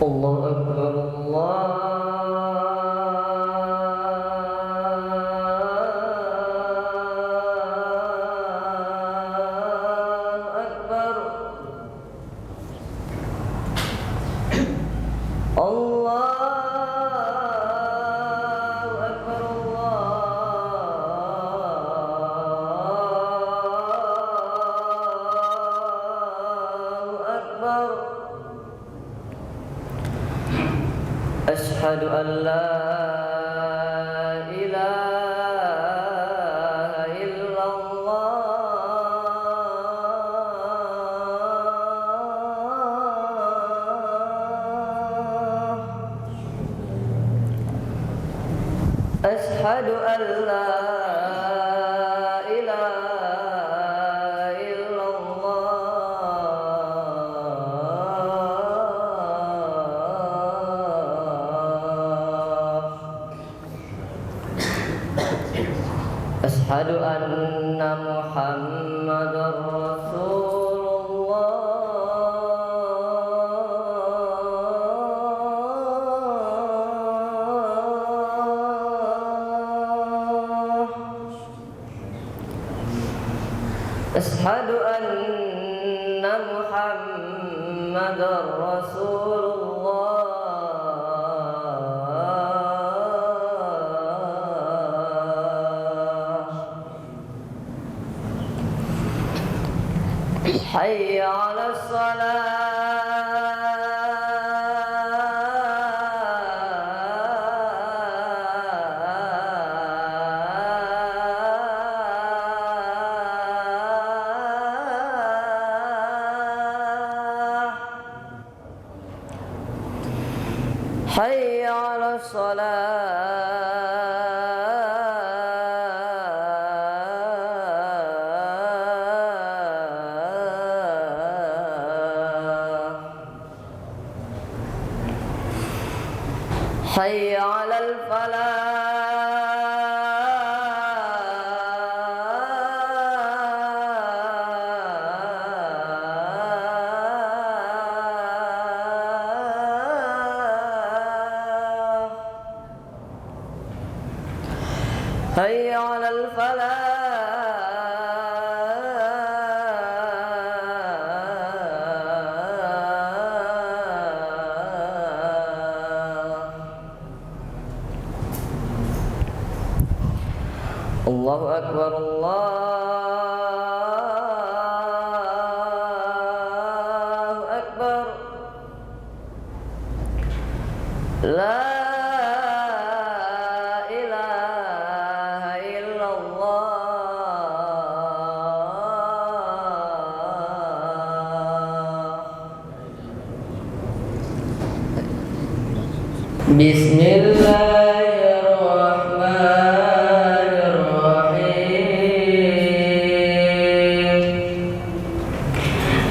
الله أكبر الله أكبر الله أكبر الله أكبر أشهد أن لا إله إلا الله أشهد أن لا إله إلا الله أشهد أن محمدا رسول الله أشهد أن محمدا رسول الله حي على الصلاة حي على الصلاة حي على الفلاح هيا على الفلاح الله أكبر الله أكبر لا إله إلا الله بسم الله الرحمن الرحيم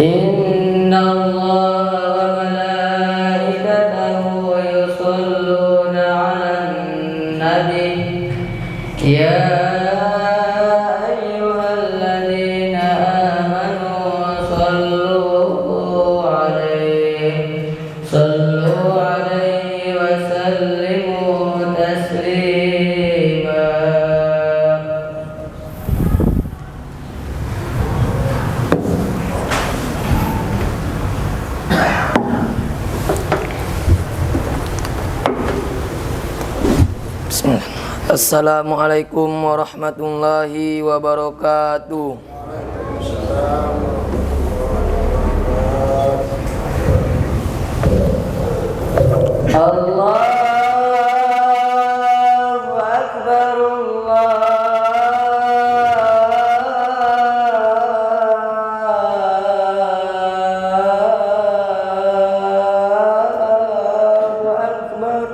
إن الله وملائكته يصلون على النبي يا أيها الذين آمنوا صلوا عليه وسلموا تسليما Assalamualaikum warahmatullahi wabarakatuh. Allahu Akbar Allahu Akbar.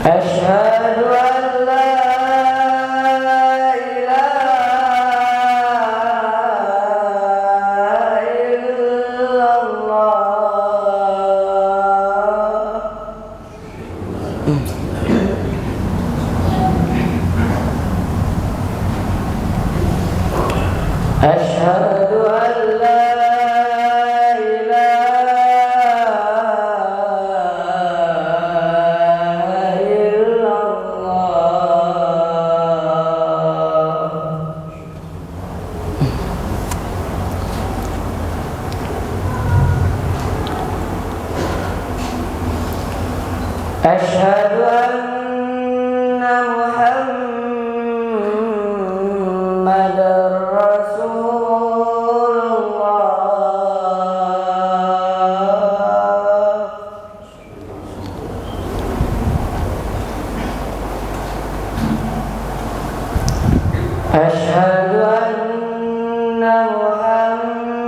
Asyhadu an la ilaha illallah. Asyhadu an la Asyhadu anna Muhammadar Rasulullah. Asyhadu anna Muhammadar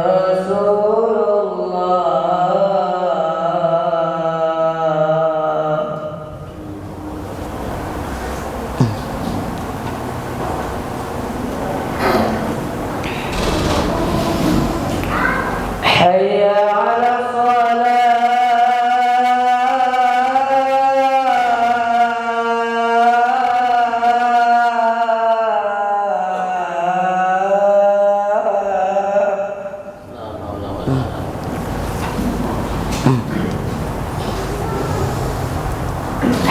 Rasulullah. Hayya 'ala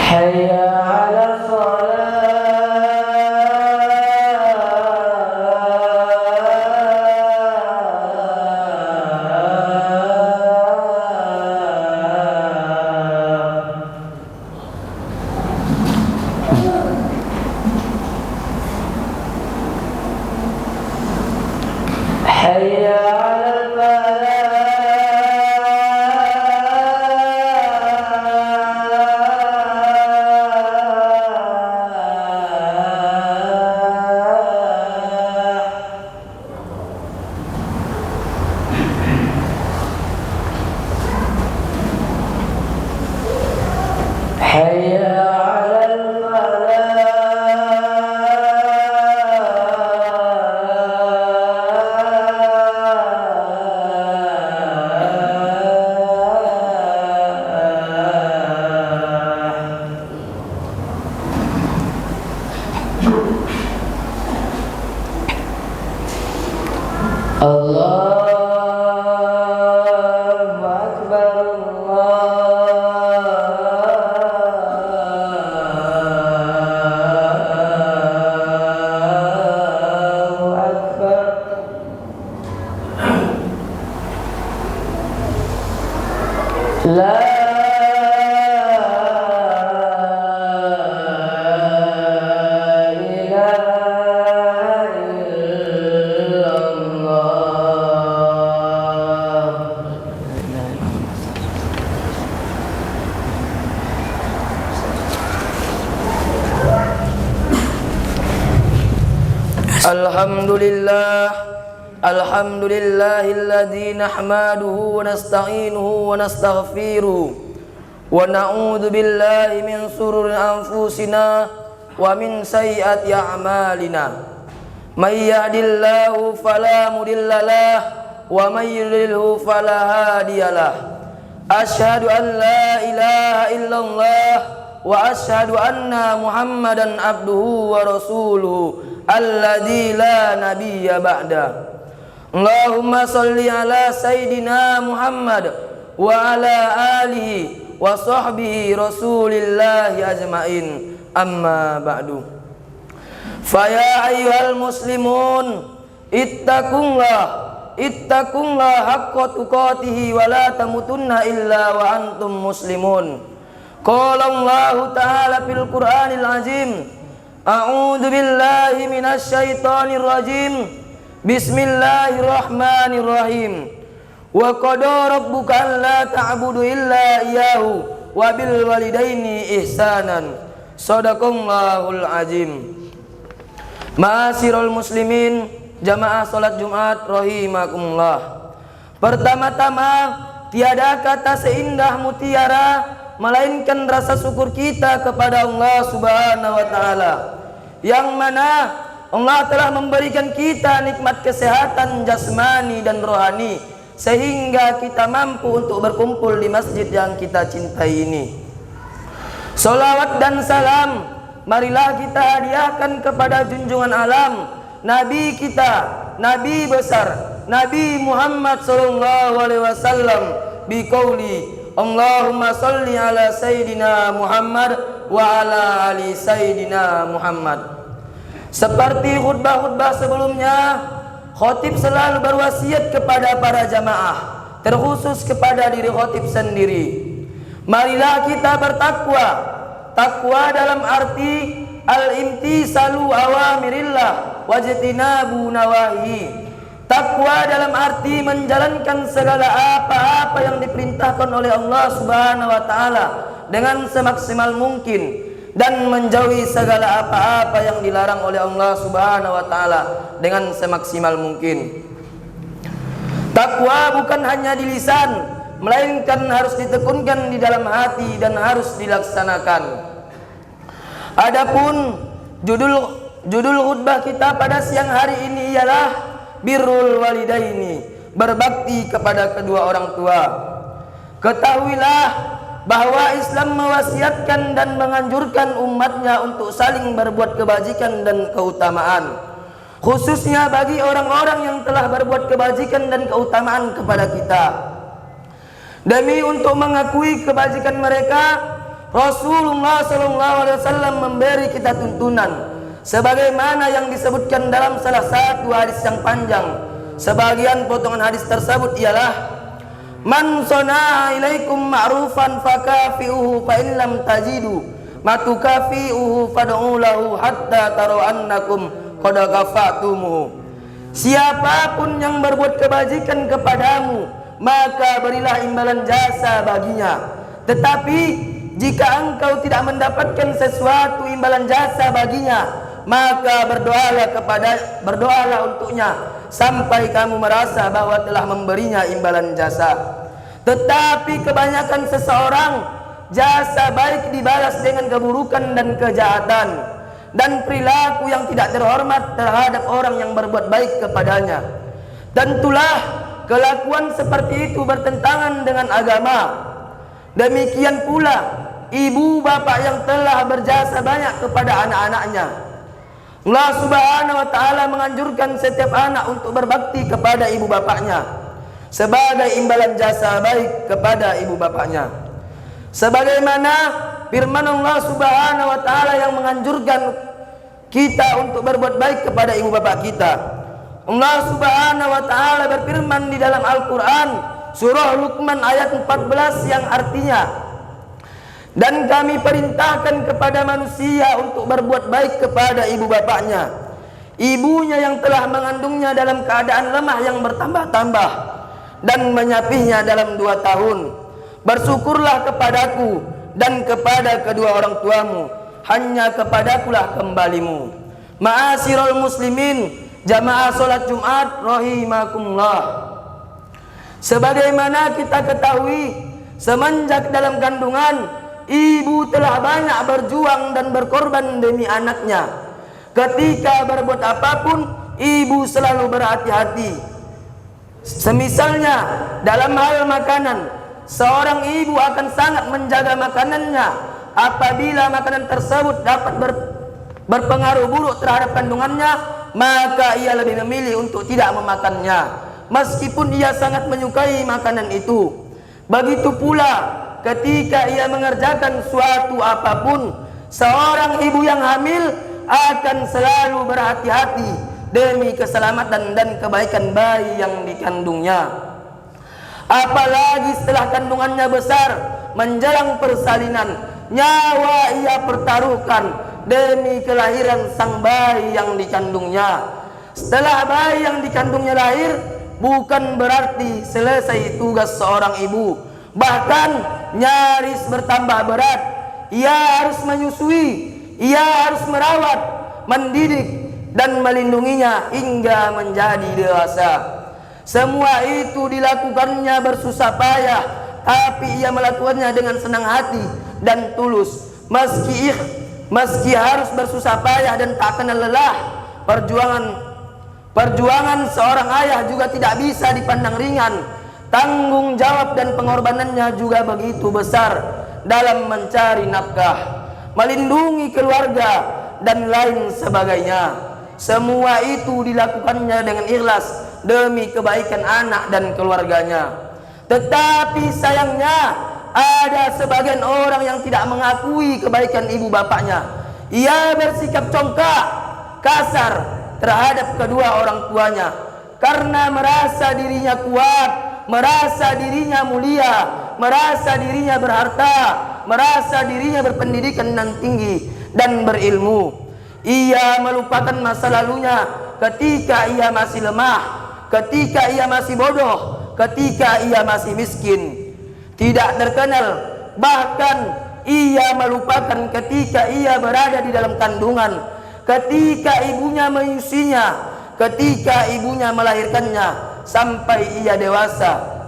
Hayya 'ala Hayya 'alal Hayya 'alal Allahu Akbar, Allahu Akbar. La Alhamdulillah, alhamdulillahilladzi nahmaduhu wa nasta'inuhu wa nastaghfiruh wa na'udzu billahi min shururi anfusina wa min sayyiati a'malina. May yahdihillahu fala mudhillalah wa may yudlilhu fala hadiyalah. Asyhadu an la ilaha illallah wa asyhadu anna Muhammadan abduhu wa rasuluhu alladzi la nabiyya ba'da. Allahumma shalli ala sayidina Muhammad wa ala alihi wa sahbihi rasulillahi ajmain, amma ba'du. Faya ayyuhal muslimun ittaqullah haqqa tuqatih wa la tamutunna illa wa antum muslimun. Qala Allah ta'ala fil Qur'anil azim, a'udzu billahi minasy syaithanir rajim. Bismillahirrahmanirrahim. Wa qada rabbuka alla ta'budu illa iyyahu wa bil walidaini ihsanan. Shadaqallahul azim. Ma'asyiral muslimin, jamaah salat Jumat rahimakumullah. Pertama-tama tiada kata seindah mutiara melainkan rasa syukur kita kepada Allah Subhanahu wa taala, yang mana Allah telah memberikan kita nikmat kesehatan jasmani dan rohani sehingga kita mampu untuk berkumpul di masjid yang kita cintai ini. Salawat dan salam marilah kita hadiahkan kepada junjungan alam, Nabi kita, Nabi besar, Nabi Muhammad sallallahu alaihi wasallam, biqauli Allahumma salli ala Sayyidina Muhammad wa ala ali Sayyidina Muhammad. Seperti khutbah-khutbah sebelumnya, khotib selalu berwasiat kepada para jamaah, terkhusus kepada diri khotib sendiri. Marilah kita bertakwa. Takwa dalam arti al-imtisalu awamirillah wajtinabu nawahi. Takwa dalam arti menjalankan segala apa-apa yang diperintahkan oleh Allah Subhanahu wa taala dengan semaksimal mungkin dan menjauhi segala apa-apa yang dilarang oleh Allah Subhanahu wa taala dengan semaksimal mungkin. Takwa bukan hanya di lisan, melainkan harus ditekunkan di dalam hati dan harus dilaksanakan. Adapun judul khutbah kita pada siang hari ini ialah birrul walidaini, berbakti kepada kedua orang tua. Ketahuilah bahwa Islam mewasiatkan dan menganjurkan umatnya untuk saling berbuat kebajikan dan keutamaan, khususnya bagi orang-orang yang telah berbuat kebajikan dan keutamaan kepada kita. Demi untuk mengakui kebajikan mereka, Rasulullah SAW memberi kita tuntunan sebagaimana yang disebutkan dalam salah satu hadis yang panjang. Sebagian potongan hadis tersebut ialah man sana'a ilaikum ma'rufan fakafi'uhu fa in lam tajidu matukafi'uhu fad'u lahu hatta taru annakum qad kafa'tumuhu. Siapapun yang berbuat kebajikan kepadamu, maka berilah imbalan jasa baginya. Tetapi jika engkau tidak mendapatkan sesuatu imbalan jasa baginya, maka berdoalah untuknya sampai kamu merasa bahwa telah memberinya imbalan jasa. Tetapi kebanyakan seseorang jasa baik dibalas dengan keburukan dan kejahatan dan perilaku yang tidak terhormat terhadap orang yang berbuat baik kepadanya. Tentulah kelakuan seperti itu bertentangan dengan agama. Demikian pula ibu bapak yang telah berjasa banyak kepada anak-anaknya. Allah Subhanahu wa taala menganjurkan setiap anak untuk berbakti kepada ibu bapaknya sebagai imbalan jasa baik kepada ibu bapaknya. Sebagaimana firman Allah Subhanahu wa taala yang menganjurkan kita untuk berbuat baik kepada ibu bapak kita. Allah Subhanahu wa taala berfirman di dalam Al-Qur'an surah Luqman ayat 14 yang artinya, dan kami perintahkan kepada manusia untuk berbuat baik kepada ibu bapaknya, ibunya yang telah mengandungnya dalam keadaan lemah yang bertambah-tambah dan menyapihnya dalam 2 tahun. Bersyukurlah kepadaku dan kepada kedua orang tuamu, hanya kepadakulah kembalimu. Ma'asyiral muslimin, jamaah salat Jumat rahimakumullah. Sebagaimana kita ketahui, semenjak dalam kandungan, ibu telah banyak berjuang dan berkorban demi anaknya. Ketika berbuat apapun, ibu selalu berhati-hati. Semisalnya dalam hal makanan, seorang ibu akan sangat menjaga makanannya. Apabila makanan tersebut dapat berpengaruh buruk terhadap kandungannya, maka ia lebih memilih untuk tidak memakannya, meskipun ia sangat menyukai makanan itu. Begitu pula ketika ia mengerjakan suatu apapun, seorang ibu yang hamil akan selalu berhati-hati demi keselamatan dan kebaikan bayi yang dikandungnya. Apalagi setelah kandungannya besar, menjelang persalinan, nyawa ia pertaruhkan demi kelahiran sang bayi yang dikandungnya. Setelah bayi yang dikandungnya lahir, bukan berarti selesai tugas seorang ibu, bahkan nyaris bertambah berat. Ia harus menyusui, ia harus merawat, mendidik dan melindunginya hingga menjadi dewasa. Semua itu dilakukannya bersusah payah, tapi ia melakukannya dengan senang hati dan tulus. Meski harus bersusah payah dan tak kenal lelah, perjuangan seorang ayah juga tidak bisa dipandang ringan. Tanggung jawab dan pengorbanannya juga begitu besar dalam mencari nafkah, melindungi keluarga, dan lain sebagainya. Semua itu dilakukannya dengan ikhlas demi kebaikan anak dan keluarganya. Tetapi sayangnya ada sebagian orang yang tidak mengakui kebaikan ibu bapaknya. Ia bersikap congkak, kasar terhadap kedua orang tuanya karena merasa dirinya kuat, merasa dirinya mulia, merasa dirinya berharta, merasa dirinya berpendidikan dan tinggi dan berilmu. Ia melupakan masa lalunya ketika ia masih lemah, ketika ia masih bodoh, ketika ia masih miskin, tidak terkenal. Bahkan ia melupakan ketika ia berada di dalam kandungan, ketika ibunya menyusuinya, ketika ibunya melahirkannya sampai ia dewasa.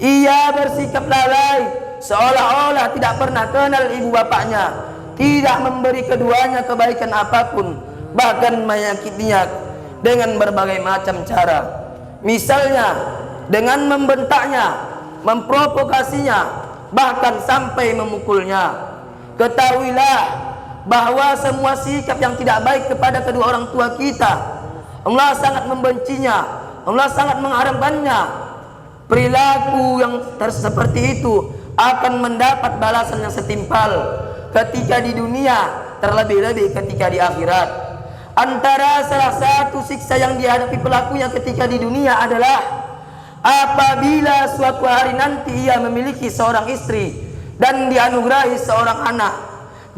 Ia bersikap lalai, seolah-olah tidak pernah kenal ibu bapaknya, tidak memberi keduanya kebaikan apapun, bahkan menyakitinya dengan berbagai macam cara. Misalnya dengan membentaknya, memprovokasinya, bahkan sampai memukulnya. Ketahuilah bahwa semua sikap yang tidak baik kepada kedua orang tua kita, Allah sangat membencinya, Allah sangat mengharamkannya. Perilaku yang seperti itu akan mendapat balasan yang setimpal ketika di dunia, terlebih-lebih ketika di akhirat. Antara salah satu siksa yang dihadapi pelakunya ketika di dunia adalah apabila suatu hari nanti ia memiliki seorang istri dan dianugerahi seorang anak.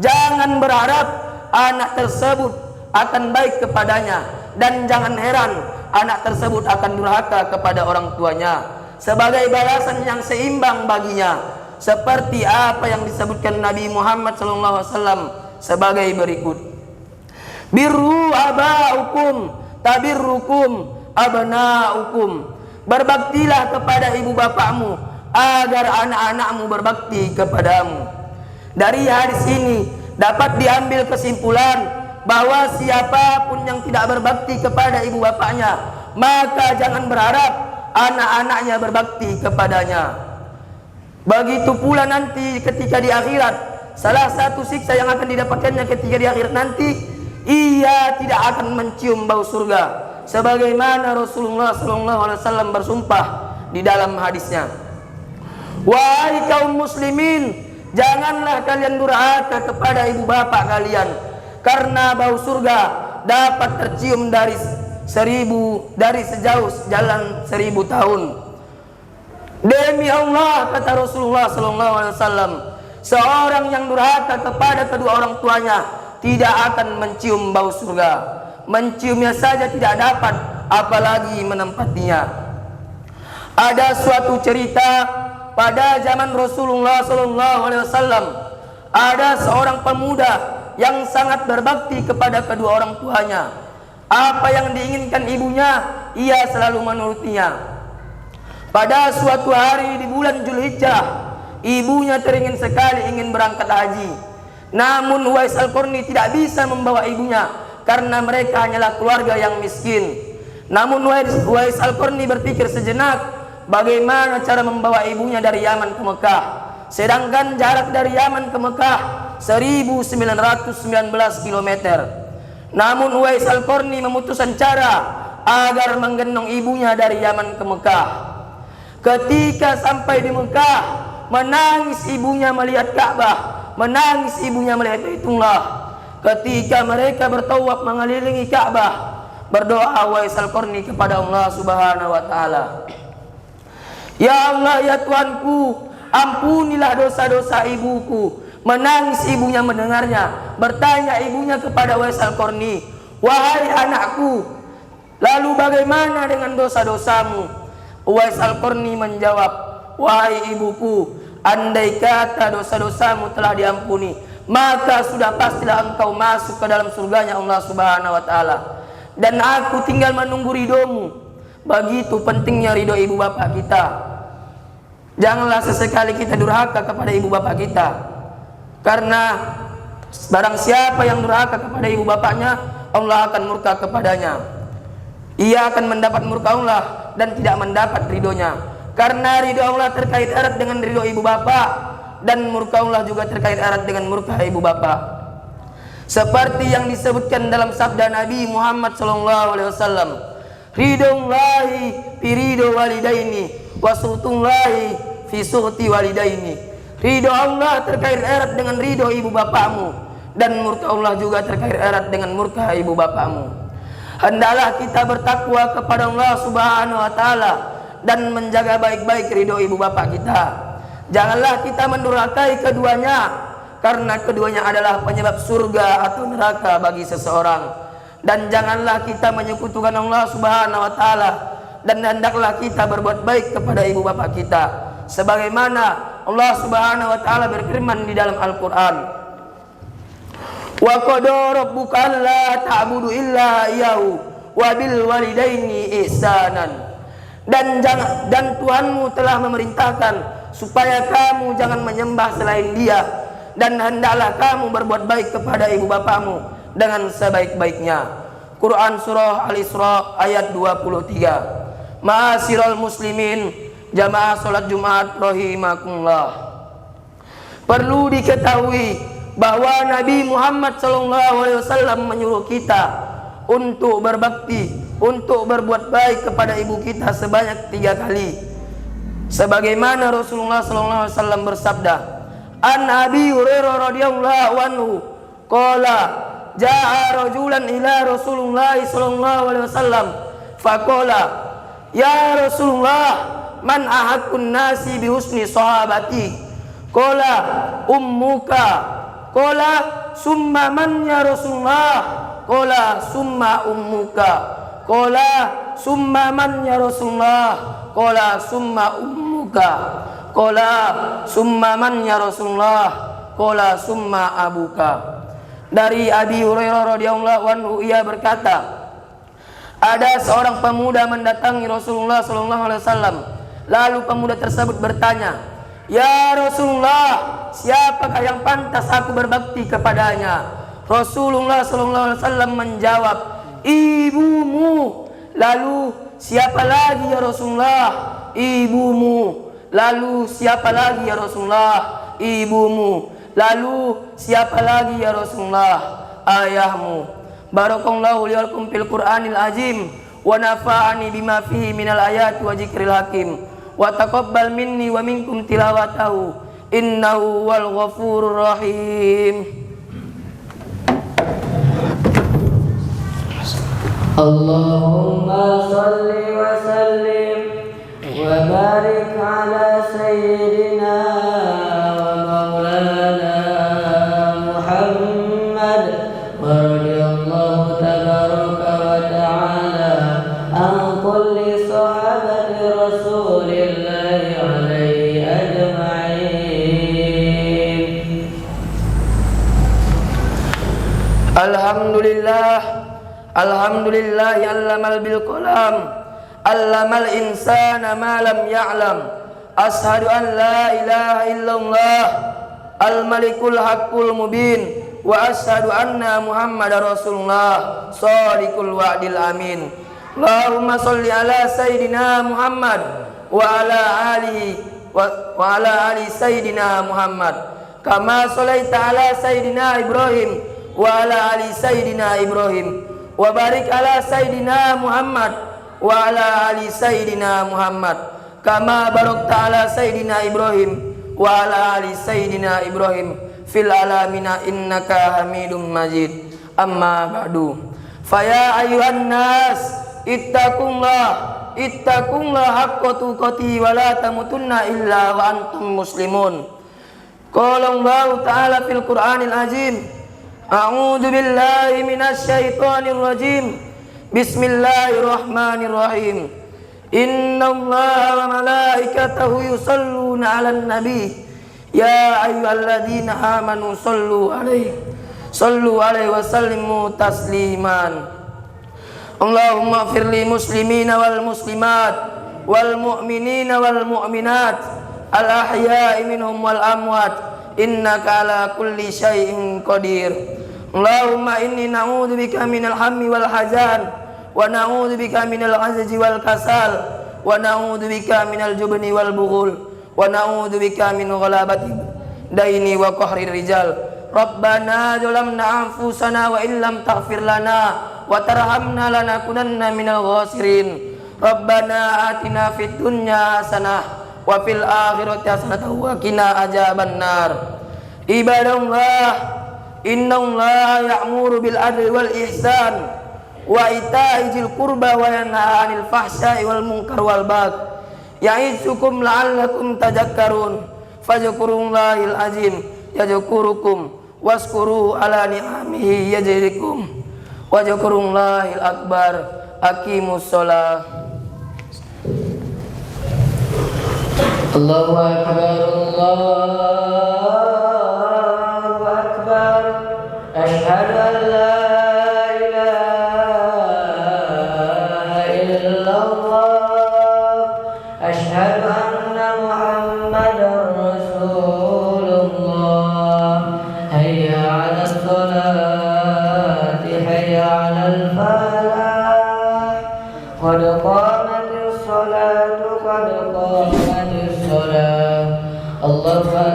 Jangan berharap anak tersebut akan baik kepadanya, dan jangan heran anak tersebut akan durhaka kepada orang tuanya sebagai balasan yang seimbang baginya, seperti apa yang disebutkan Nabi Muhammad SAW sebagai berikut: birru abaukum tabirrukum abnaukum. Berbaktilah kepada ibu bapakmu agar anak-anakmu berbakti kepadamu. Dari hadis ini dapat diambil kesimpulan bahwa siapapun yang tidak berbakti kepada ibu bapaknya, maka jangan berharap anak-anaknya berbakti kepadanya. Begitu pula nanti ketika di akhirat, salah satu siksa yang akan didapatkannya ketika di akhirat nanti, ia tidak akan mencium bau surga, sebagaimana Rasulullah SAW bersumpah di dalam hadisnya. Wahai kaum muslimin, janganlah kalian durhaka kepada ibu bapak kalian, karena bau surga dapat tercium dari sejauh jalan 1000 tahun. Demi Allah, kata Rasulullah SAW, seorang yang durhaka kepada kedua orang tuanya tidak akan mencium bau surga. Menciumnya saja tidak dapat, apalagi menempatinya. Ada suatu cerita pada zaman Rasulullah SAW. Ada seorang pemuda yang sangat berbakti kepada kedua orang tuanya. Apa yang diinginkan ibunya, ia selalu menurutinya. Pada suatu hari di bulan Zulhijjah, ibunya teringin sekali ingin berangkat haji. Namun Uwais Al-Qarni tidak bisa membawa ibunya karena mereka hanyalah keluarga yang miskin. Namun Uwais Al-Qarni berpikir sejenak, bagaimana cara membawa ibunya dari Yaman ke Mekah. Sedangkan jarak dari Yaman ke Mekah 1919 km. Namun Uwais Al-Qarni memutuskan cara agar menggendong ibunya dari Yaman ke Mekah. Ketika sampai di Mekah, menangis ibunya melihat Ka'bah, menangis ibunya melihat Baitullah. Ketika mereka bertawaf mengelilingi Ka'bah, berdoa Uwais Al-Qarni kepada Allah Subhanahu wa taala. Ya Allah, ya Tuhanku, ampunilah dosa-dosa ibuku. Menangis ibunya mendengarnya. Bertanya ibunya kepada Uwais Al-Qarni, wahai anakku, lalu bagaimana dengan dosa-dosamu? Uwais Al-Qarni menjawab, wahai ibuku, andai kata dosa-dosamu telah diampuni, maka sudah pastilah engkau masuk ke dalam surganya Allah Subhanahu wa taala, dan aku tinggal menunggu ridhomu. Begitu pentingnya ridho ibu bapak kita. Janganlah sesekali kita durhaka kepada ibu bapak kita, karena barang siapa yang durhaka kepada ibu bapaknya, Allah akan murka kepadanya. Ia akan mendapat murka Allah dan tidak mendapat ridhonya. Karena ridho Allah terkait erat dengan ridho ibu bapak, dan murka Allah juga terkait erat dengan murka ibu bapak. Seperti yang disebutkan dalam sabda Nabi Muhammad SAW, ridhollahi fi ridho walidaini wa suhtullahi fi suhti walidaini. Ridho Allah terkait erat dengan ridho ibu bapakmu, dan murka Allah juga terkait erat dengan murka ibu bapakmu. Hendaklah kita bertakwa kepada Allah Subhanahu wa taala dan menjaga baik-baik ridho ibu bapak kita. Janganlah kita mendurhakai keduanya, karena keduanya adalah penyebab surga atau neraka bagi seseorang. Dan janganlah kita menyekutukan Allah Subhanahu wa taala, dan hendaklah kita berbuat baik kepada ibu bapak kita, sebagaimana Allah Subhanahu wa taala berfirman di dalam Al-Qur'an, wa qada rabbuka alla ta'budu illa iyyahu wa bil walidaini ihsanan. Dan Tuhanmu telah memerintahkan supaya kamu jangan menyembah selain Dia, dan hendaklah kamu berbuat baik kepada ibu bapakmu dengan sebaik-baiknya. Quran surah Al-Isra ayat 23. Ma'asyiral muslimin, jamaah salat Jumat rahimakumullah. Perlu diketahui bahwa Nabi Muhammad SAW menyuruh kita untuk berbakti, untuk berbuat baik kepada ibu kita sebanyak 3 kali. Sebagaimana Rasulullah SAW bersabda, An Abi Hurairah radhiyallahu anhu qala jaa rajulan ila Rasulullah sallallahu alaihi wasallam faqala ya Rasulullah man ahaqqun nasi bi husni sahabati qala ummuka qala summa man ya Rasulullah qala summa ummuka qala summa man ya Rasulullah qala summa ummuka qala summa man ya Rasulullah qala summa abuka. Dari Abi Hurairah radhiyallahu anhu, ia berkata, ada seorang pemuda mendatangi Rasulullah sallallahu alaihi wasallam. Lalu pemuda tersebut bertanya, "Ya Rasulullah, siapakah yang pantas aku berbakti kepadanya?" Rasulullah sallallahu alaihi wasallam menjawab, "Ibumu." Lalu, "Siapa lagi ya Rasulullah?" "Ibumu." Lalu, "Siapa lagi ya Rasulullah?" "Ibumu." Lalu, "Siapa lagi ya Rasulullah?" "Ayahmu." Barakallahu li wa lakum fil Qur'anil azim wa nafa'ani bima fihi minal ayati wa dzikril hakim wa taqabbal minni wa minkum tilawatahu innahu wal ghafurur rahim. Allahumma shalli wa sallim wa barik ala sayyidina wa maulana Muhammad wa radiyallahu tabaraka wa ta'ala an kulli sahabati rasulillahi alaihi ajma'in. Alhamdulillah allamal bil qalam allamal insana ma lam ya'lam. Ashhadu an la ilaha illallah al-malikul haqqul mubin wa ashhadu anna Muhammadar Rasulullah shadiqul wa'dil amin. Allahumma shalli ala sayidina Muhammad wa ala ali sayidina Muhammad kama shallaita ala sayidina Ibrahim wa ala ali sayidina Ibrahim wa barik ala sayidina Muhammad wa ala ali sayidina Muhammad kama barakta ala sayidina Ibrahim wa ala ali sayidina Ibrahim fil alamina innaka Hamidum Majid. Amma ba'du. Faya ayuhan nas ittaqullah haqqa tuqatih wa la tamutunna illa wa antum muslimun. Qala Allah ta'ala fil Qur'anil azim, a'udzu billahi minasy syaithanir rajim. Bismillahirrahmanirrahim. Innallaha wa malaikatahu yusholluna 'alan nabi ya ayyuhalladzina amanu sallu alaihi wa sallimu tasliman. Allahumma ighfir li muslimina wal muslimat wal mu'minina wal mu'minat al ahya'i minhum wal amwat innaka ala kulli syai'in qadir. Allahumma inni na'udzubika minal hammi wal hazan wa na'udzubika minal azazi wal kasal wa na'udzubika minal jubni wal bughul wa na'udzubika min ghalabati daini wa qahrir rijal. Rabbana zalamna anfusana wa illam taghfir lana wa tarhamna lanakunanna minal khasirin. Rabbana atina fid dunya hasanah wa fil akhirati hasanah wa qina adzaban nar. Ibadallah, innallaha ya'muru bil adli wal ihsan wa ita'i dzil qurba wa yanha 'anil fahsya'i wal munkar wal baghi ya'izukum la'allakum tadhakkarun. Fadhkurullahal azim yadhkurukum waskuru ala ni'amihi yazidkum wa dzkurullahal akbar. Aqimus shalah. Allahu akbar, Allahu akbar. Asyhadu an la ilaha illallah. Asyhadu anna Muhammadar Rasulullah. Hayya 'alas sholati, hayya 'alal falah. Qad qamatis sholatu, qad qamatis sholah. Allahu akbar.